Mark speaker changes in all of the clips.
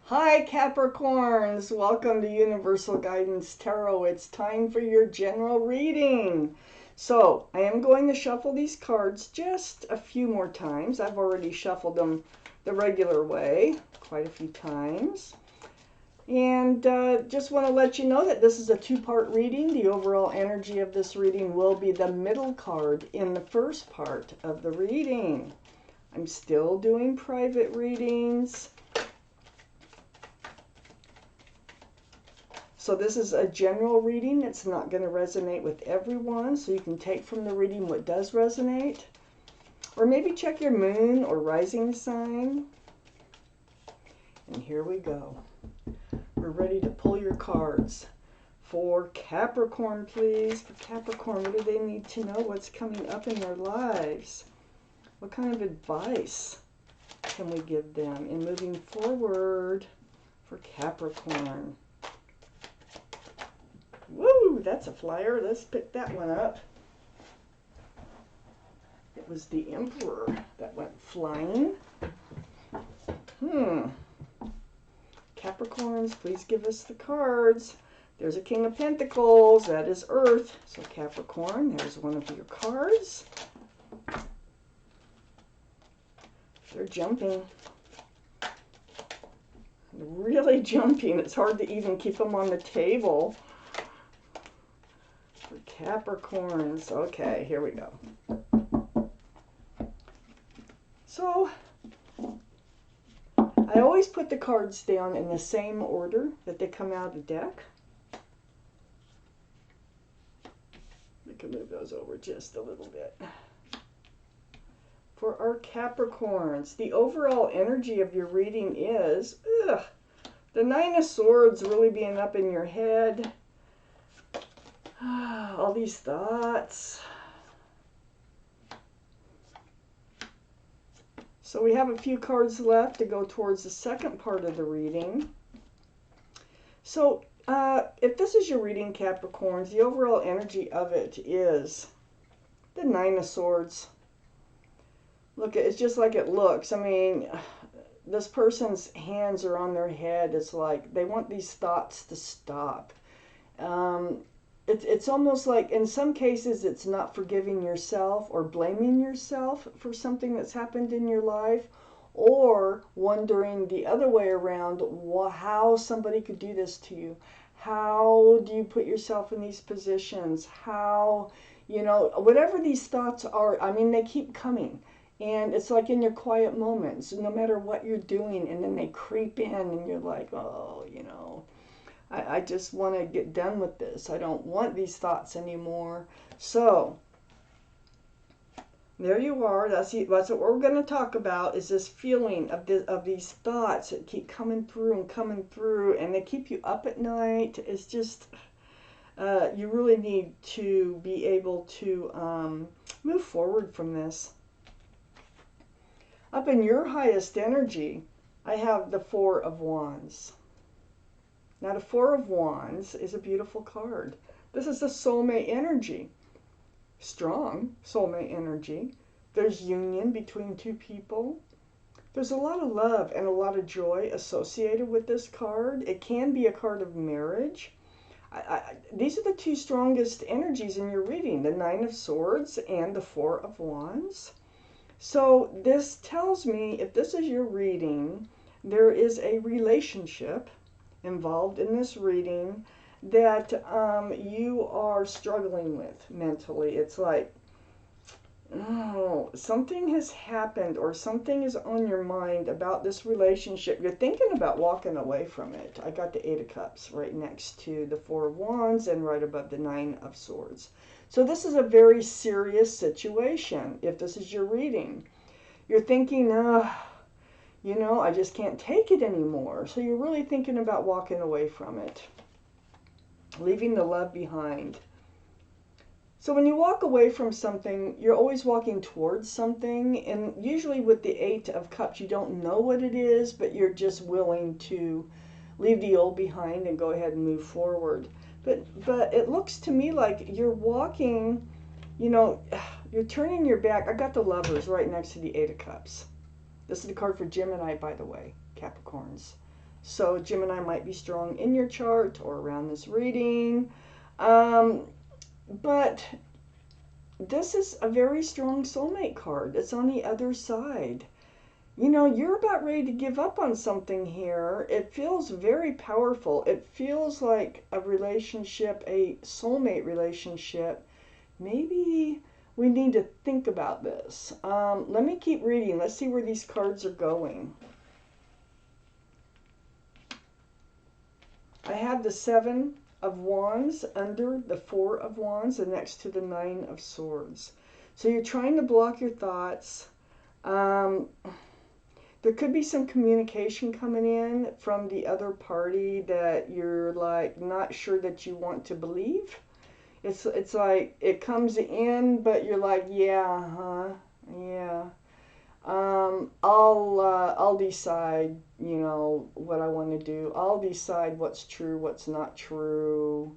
Speaker 1: Hi Capricorns, welcome to Universal Guidance Tarot. It's time for your general reading. So I am going to shuffle these cards just a few more times. I've already shuffled them the regular way quite a few times. And just want to let you know that this is a two-part reading. The overall energy of this reading will be the middle card in the first part of the reading. I'm still doing private readings. So this is a general reading. It's not going to resonate with everyone. So you can take from the reading what does resonate. Or maybe check your moon or rising sign. And here we go. We're ready to pull your cards. For Capricorn, please. For Capricorn, what do they need to know? What's coming up in their lives? What kind of advice can we give them in moving forward for Capricorn? Woo, that's a flyer. Let's pick that one up. It was the Emperor that went flying. Capricorns, please give us the cards. There's a King of Pentacles. That is Earth. So Capricorn, there's one of your cards. They're jumping. Really jumping. It's hard to even keep them on the table. For Capricorns. Okay, here we go. So, I always put the cards down in the same order that they come out of the deck. We can move those over just a little bit. For our Capricorns, the overall energy of your reading is the Nine of Swords really being up in your head. All these thoughts. So we have a few cards left to go towards the second part of the reading. So if this is your reading, Capricorns, the overall energy of it is the Nine of Swords. Look, it's just like it looks. I mean, this person's hands are on their head. It's like they want these thoughts to stop. It's almost like in some cases it's not forgiving yourself or blaming yourself for something that's happened in your life, or wondering the other way around how somebody could do this to you. How do you put yourself in these positions? How, you know, whatever these thoughts are, I mean, they keep coming. And it's like in your quiet moments, no matter what you're doing, and then they creep in and you're like, oh, you know, I just want to get done with this. I don't want these thoughts anymore. So there you are. That's what we're going to talk about, is this feeling of these thoughts that keep coming through, and they keep you up at night. It's just, you really need to be able to move forward from this. Up in your highest energy, I have the Four of Wands. Now, the Four of Wands is a beautiful card. This is the soulmate energy. Strong soulmate energy. There's union between two people. There's a lot of love and a lot of joy associated with this card. It can be a card of marriage. These are the two strongest energies in your reading, the Nine of Swords and the Four of Wands. So this tells me, if this is your reading, there is a relationship involved in this reading that you are struggling with mentally. It's like, oh, something has happened or something is on your mind about this relationship. You're thinking about walking away from it. I got the Eight of Cups right next to the Four of Wands and right above the Nine of Swords. So this is a very serious situation. If this is your reading, you're thinking, you know, I just can't take it anymore. So you're really thinking about walking away from it, leaving the love behind. So when you walk away from something, you're always walking towards something. And usually with the Eight of Cups, you don't know what it is, but you're just willing to leave the old behind and go ahead and move forward. But it looks to me like you're walking, you know, you're turning your back. I got the Lovers right next to the Eight of Cups. This is the card for Gemini, by the way, Capricorns. So Gemini might be strong in your chart or around this reading. Um, but this is a very strong soulmate card. It's on the other side. You know, you're about ready to give up on something here. It feels very powerful. It feels like a relationship, a soulmate relationship. Maybe we need to think about this. Let me keep reading. Let's see where these cards are going. I have the Seven of Wands under the Four of Wands and next to the Nine of Swords. So you're trying to block your thoughts. There could be some communication coming in from the other party that you're like not sure that you want to believe. It's like it comes in, but you're like, yeah, huh, yeah. I'll decide, you know, what I want to do. I'll decide what's true, what's not true.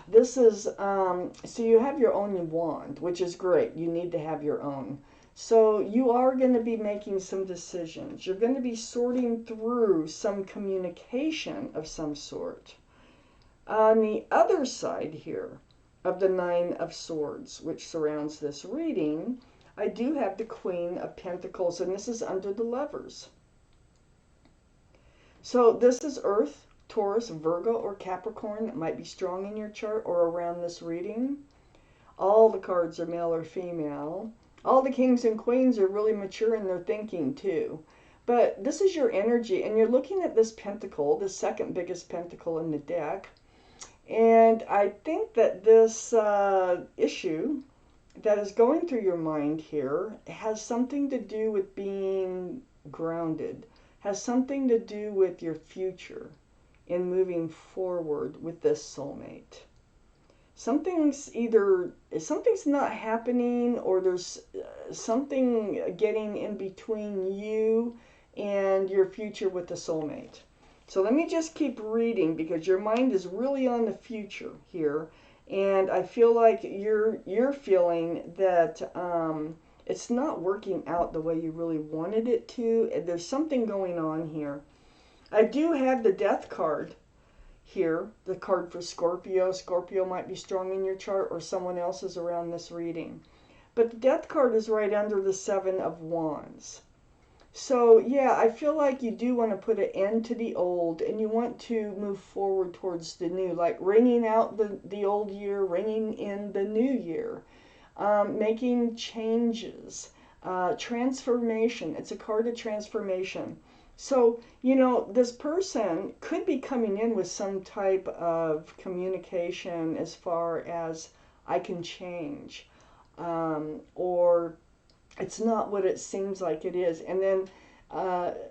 Speaker 1: This is so you have your own wand, which is great. You need to have your own. So you are going to be making some decisions. You're going to be sorting through some communication of some sort. On the other side here of the Nine of Swords, which surrounds this reading, I do have the Queen of Pentacles, and this is under the Lovers. So this is Earth, Taurus, Virgo, or Capricorn that might be strong in your chart or around this reading. All the cards are male or female. All the kings and queens are really mature in their thinking too. But this is your energy, and you're looking at this pentacle, the second biggest pentacle in the deck. And I think that this issue that is going through your mind here has something to do with being grounded, has something to do with your future in moving forward with this soulmate. Something's not happening, or there's something getting in between you and your future with the soulmate. So let me just keep reading, because your mind is really on the future here, and I feel like you're feeling that it's not working out the way you really wanted it to. There's something going on here. I do have the Death card here, the card for Scorpio. Scorpio might be strong in your chart, or someone else is around this reading. But the Death card is right under the Seven of Wands. So yeah, I feel like you do want to put an end to the old, and you want to move forward towards the new, like ringing out the old year, ringing in the new year, making changes, transformation. It's a card of transformation. So, you know, this person could be coming in with some type of communication as far as I can change, or it's not what it seems like it is, and then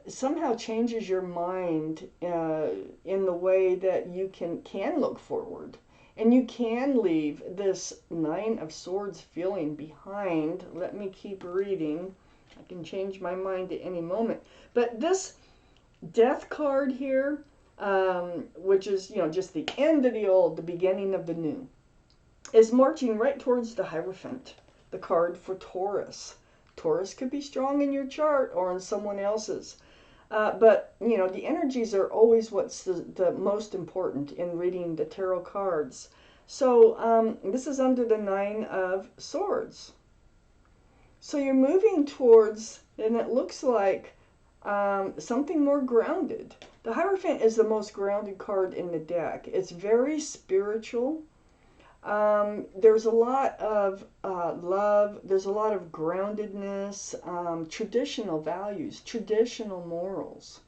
Speaker 1: somehow changes your mind in the way that you can look forward, and you can leave this Nine of Swords feeling behind. Let me keep reading. I can change my mind at any moment. But this Death card here, which is, you know, just the end of the old, the beginning of the new, is marching right towards the Hierophant, the card for Taurus. Taurus could be strong in your chart or in someone else's. But, you know, the energies are always what's the most important in reading the tarot cards. So this is under the Nine of Swords. So you're moving towards, and it looks like something more grounded. The Hierophant is the most grounded card in the deck. It's very spiritual. There's a lot of love, there's a lot of groundedness, traditional values, traditional morals.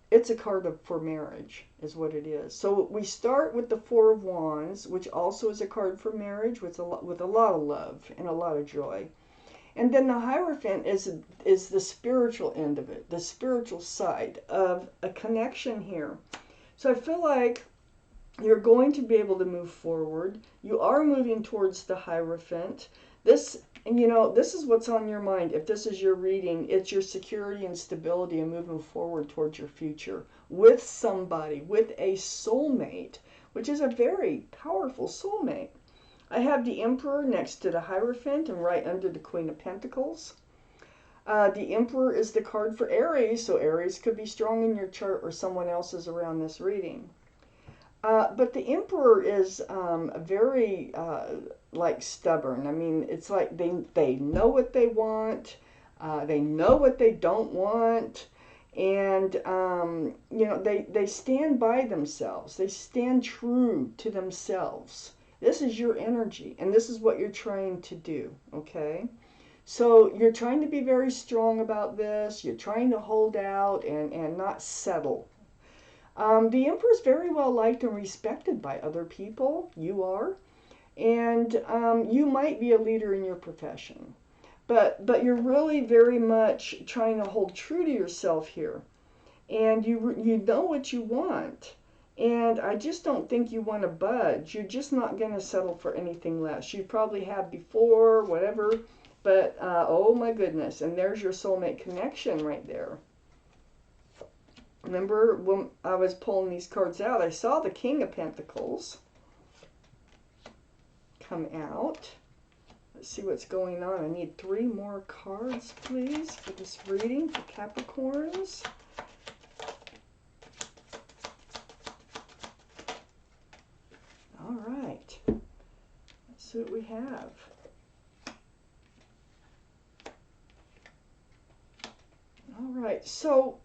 Speaker 1: It's a card for marriage, is what it is. So we start with the Four of Wands, which also is a card for marriage with a lot of love and a lot of joy. And then the Hierophant is the spiritual end of it, the spiritual side of a connection here. So I feel like you're going to be able to move forward. You are moving towards the Hierophant. This, you know, this is what's on your mind. If this is your reading, it's your security and stability and moving forward towards your future with somebody, with a soulmate, which is a very powerful soulmate. I have the Emperor next to the Hierophant and right under the Queen of Pentacles. The Emperor is the card for Aries, so Aries could be strong in your chart or someone else's around this reading. But the Emperor is very like stubborn. I mean, it's like they know what they want, they know what they don't want, and you know they stand by themselves. They stand true to themselves. This is your energy, and this is what you're trying to do. Okay. So you're trying to be very strong about this. You're trying to hold out and not settle. The Emperor is very well liked and respected by other people. You are. And you might be a leader in your profession. But you're really very much trying to hold true to yourself here. And you know what you want. And I just don't think you want to budge. You're just not going to settle for anything less. You probably have before, whatever. But, oh my goodness. And there's your soulmate connection right there. Remember when I was pulling these cards out, I saw the King of Pentacles come out. Let's see what's going on. I need 3 more cards, please, for this reading for Capricorns. All right. Let's see what we have. All right. So,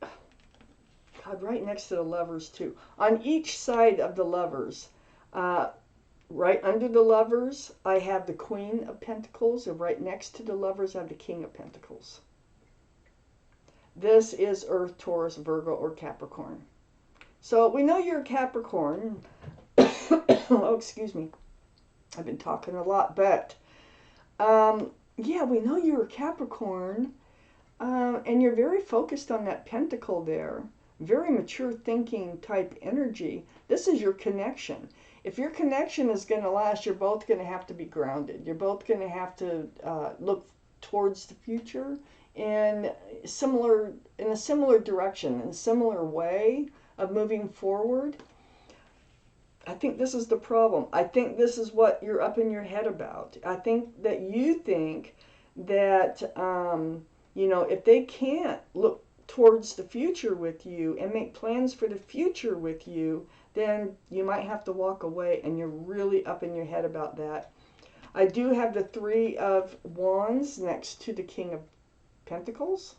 Speaker 1: God, right next to the Lovers, too. On each side of the Lovers, right under the Lovers, I have the Queen of Pentacles, and right next to the Lovers, I have the King of Pentacles. This is Earth, Taurus, Virgo, or Capricorn. So we know you're a Capricorn. Oh, excuse me. I've been talking a lot, but yeah, we know you're a Capricorn, and you're very focused on that pentacle there. Very mature thinking type energy. This is your connection. If your connection is going to last, you're both going to have to be grounded. You're both going to have to look towards the future in a similar direction, in a similar way of moving forward. I think this is the problem. I think this is what you're up in your head about. I think that you think that, you know, if they can't look towards the future with you and make plans for the future with you, then you might have to walk away, and you're really up in your head about that. I do have the 3 of Wands next to the King of Pentacles.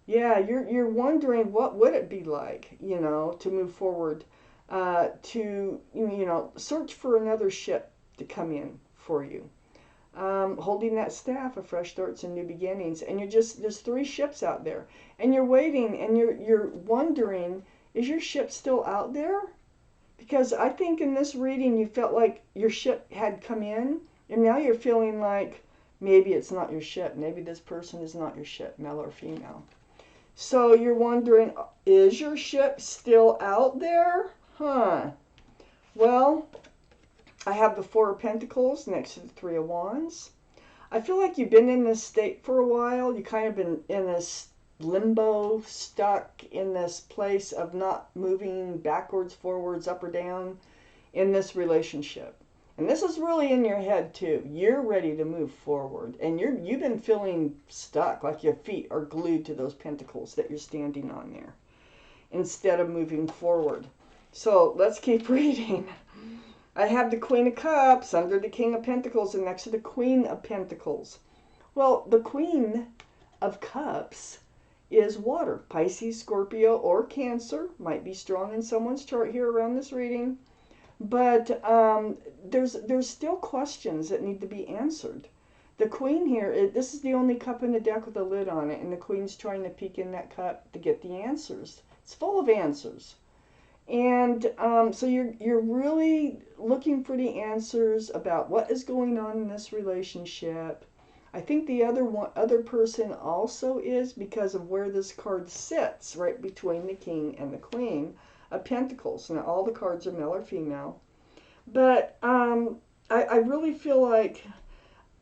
Speaker 1: Yeah, you're wondering what would it be like, you know, to move forward, to, you know, search for another ship to come in for you. Holding that staff of fresh starts and new beginnings, and there's 3 ships out there, and you're waiting, and you're wondering, is your ship still out there? Because I think in this reading you felt like your ship had come in, and now you're feeling like maybe it's not your ship, maybe this person is not your ship, male or female. So you're wondering, is your ship still out there? Well, I have the 4 of Pentacles next to the 3 of Wands. I feel like you've been in this state for a while. You kind of been in this limbo, stuck in this place of not moving backwards, forwards, up or down in this relationship. And this is really in your head too. You're ready to move forward, and you've been feeling stuck, like your feet are glued to those pentacles that you're standing on there, instead of moving forward. So let's keep reading. I have the Queen of Cups under the King of Pentacles and next to the Queen of Pentacles. Well, the Queen of Cups is water. Pisces, Scorpio, or Cancer. Might be strong in someone's chart here around this reading. But there's still questions that need to be answered. The Queen here, this is the only cup in the deck with a lid on it, and the Queen's trying to peek in that cup to get the answers. It's full of answers. And so you're really looking for the answers about what is going on in this relationship. I think the other person also is, because of where this card sits, right between the King and the Queen of Pentacles. Now, all the cards are male or female. But I really feel like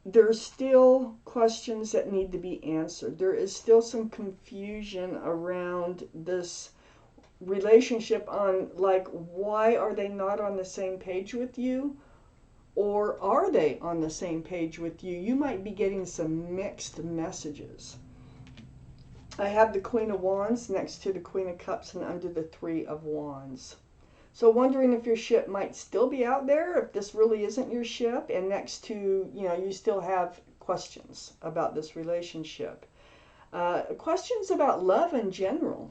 Speaker 1: there's still questions that need to be answered. There is still some confusion around this relationship on, like, why are they not on the same page with you? Or are they on the same page with you? You might be getting some mixed messages. I have the Queen of Wands next to the Queen of Cups and under the Three of Wands. So wondering if your ship might still be out there, if this really isn't your ship, and next to, you still have questions about this relationship. Questions about love in general.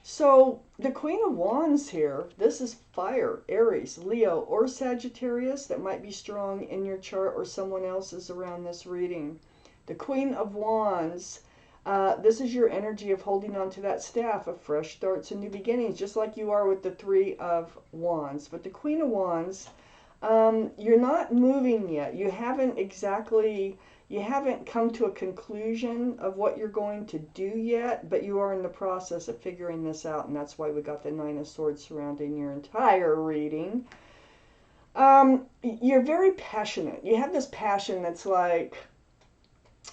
Speaker 1: So the Queen of Wands here, this is fire, Aries, Leo, or Sagittarius that might be strong in your chart or someone else's around this reading. The Queen of Wands, this is your energy of holding on to that staff of fresh starts and new beginnings, just like you are with the Three of Wands. But the Queen of Wands, you're not moving yet. You haven't come to a conclusion of what you're going to do yet, but you are in the process of figuring this out, and that's why we got the Nine of Swords surrounding your entire reading. You're very passionate. You have this passion that's like,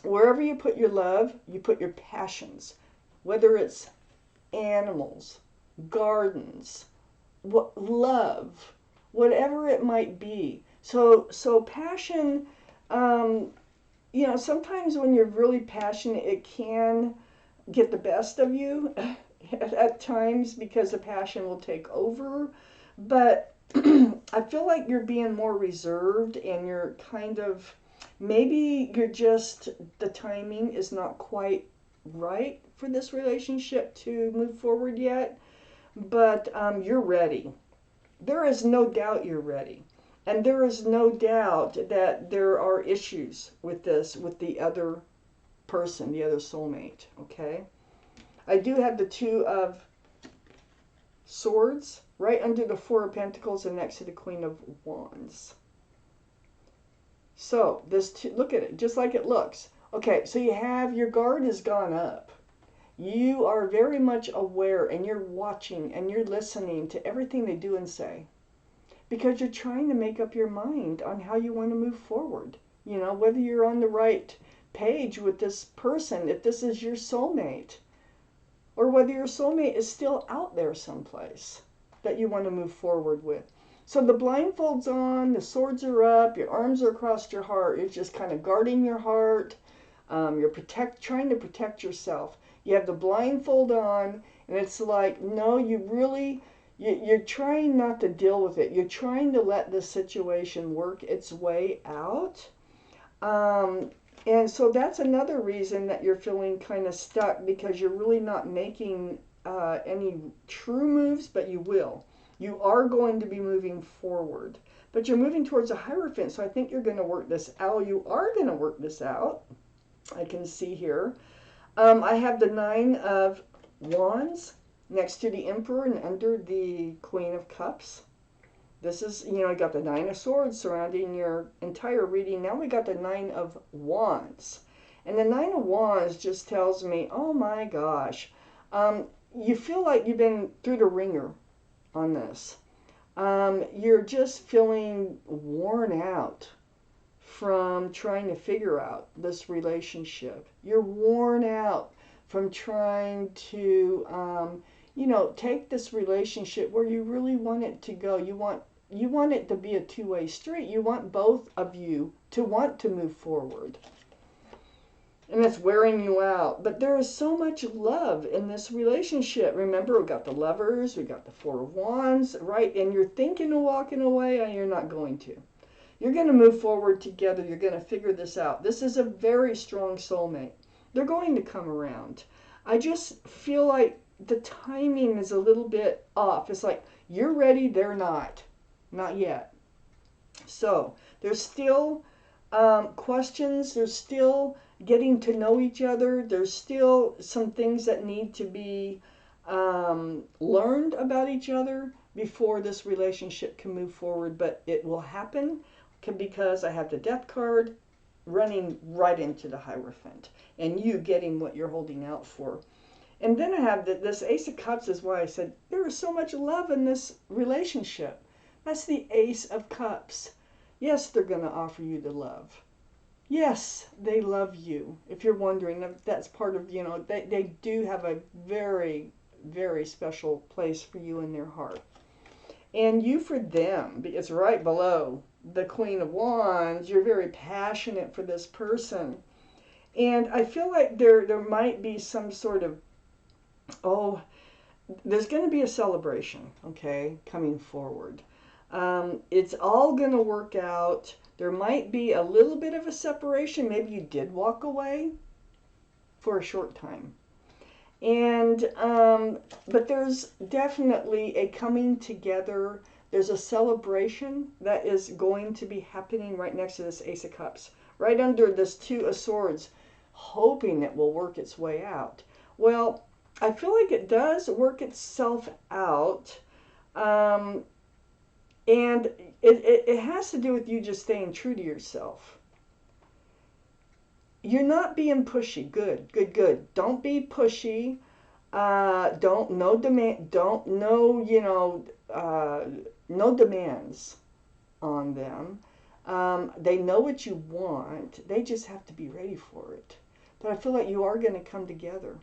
Speaker 1: wherever you put your love, you put your passions, whether it's animals, gardens, love, whatever it might be. So passion, sometimes when you're really passionate, it can get the best of you at times because the passion will take over. But I feel like you're being more reserved and you're kind of, maybe the timing is not quite right for this relationship to move forward yet, but you're ready. There is no doubt you're ready. And there is no doubt that there are issues with this, with the other person, the other soulmate, okay? I do have the Two of Swords right under the Four of Pentacles and next to the Queen of Wands. So, look at it, just like it looks. Okay, so you have, your guard has gone up. You are very much aware and you're watching and you're listening to everything they do and say, because you're trying to make up your mind on how you want to move forward. Whether you're on the right page with this person, if this is your soulmate, or whether your soulmate is still out there someplace that you want to move forward with. So the blindfold's on, the swords are up, your arms are across your heart. You're just kind of guarding your heart. You're trying to protect yourself. You have the blindfold on, and it's like, no, you're trying not to deal with it. You're trying to let the situation work its way out. And so that's another reason that you're feeling kind of stuck, because you're really not making any true moves, but you will. You are going to be moving forward, but you're moving towards a Hierophant, so I think you're going to work this out. You are going to work this out. I can see here. I have the Nine of Wands next to the Emperor and under the Queen of Cups. This is, I got the Nine of Swords surrounding your entire reading. Now we got the Nine of Wands. And the Nine of Wands just tells me, oh my gosh, you feel like you've been through the ringer on this. You're just feeling worn out from trying to figure out this relationship. You're worn out from trying to, take this relationship where you really want it to go. You want it to be a two-way street. You want both of you to want to move forward. And it's wearing you out. But there is so much love in this relationship. Remember, we got the Lovers, we got the Four of Wands, right? And you're thinking of walking away, and you're not going to. You're going to move forward together. You're going to figure this out. This is a very strong soulmate. They're going to come around. I just feel like the timing is a little bit off. It's like, you're ready, they're not. Not yet. So, there's still questions. There's still getting to know each other. There's still some things that need to be learned about each other before this relationship can move forward. But it will happen because I have the Death card running right into the Hierophant. And you getting what you're holding out for. And then I have this Ace of Cups is why I said there is so much love in this relationship. That's the Ace of Cups. Yes, they're going to offer you the love. Yes, they love you. If you're wondering, if that's part of, they do have a very, very special place for you in their heart. And you for them, it's right below the Queen of Wands. You're very passionate for this person. And I feel like there might be some sort of Oh, there's going to be a celebration, okay, coming forward. It's all going to work out. There might be a little bit of a separation. Maybe you did walk away for a short time. And, but there's definitely a coming together. There's a celebration that is going to be happening right next to this Ace of Cups, right under this Two of Swords, hoping it will work its way out. Well, I feel like it does work itself out. Um, and it has to do with you just staying true to yourself. You're not being pushy. Good, good, good. Don't be pushy. Don't no demand. Don't no no demands on them. They know what you want. They just have to be ready for it. But I feel like you are going to come together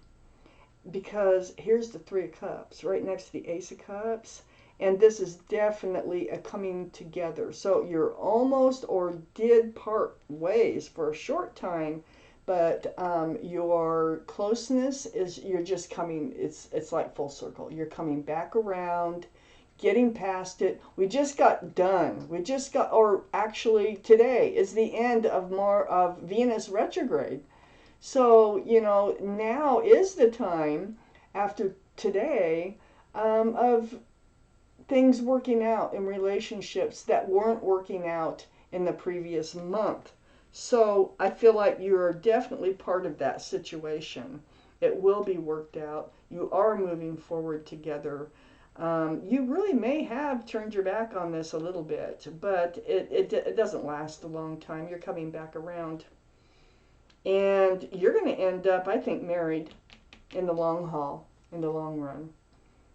Speaker 1: because here's the Three of Cups right next to the Ace of Cups. And this is definitely a coming together. So you're almost or did part ways for a short time, but your closeness is you're just coming. It's like full circle. You're coming back around, getting past it. We just got done. We just got, or actually today is the end of more of Venus retrograde. So, now is the time after today of things working out in relationships that weren't working out in the previous month. So I feel like you're definitely part of that situation. It will be worked out. You are moving forward together. You really may have turned your back on this a little bit, but it doesn't last a long time. You're coming back around. And you're going to end up, I think, married in the long haul, in the long run.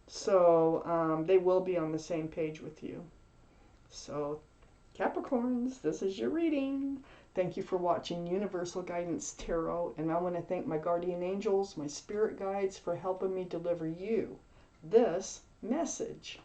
Speaker 1: So they will be on the same page with you. So, Capricorns, this is your reading. Thank you for watching Universal Guidance Tarot. And I want to thank my guardian angels, my spirit guides for helping me deliver you this message.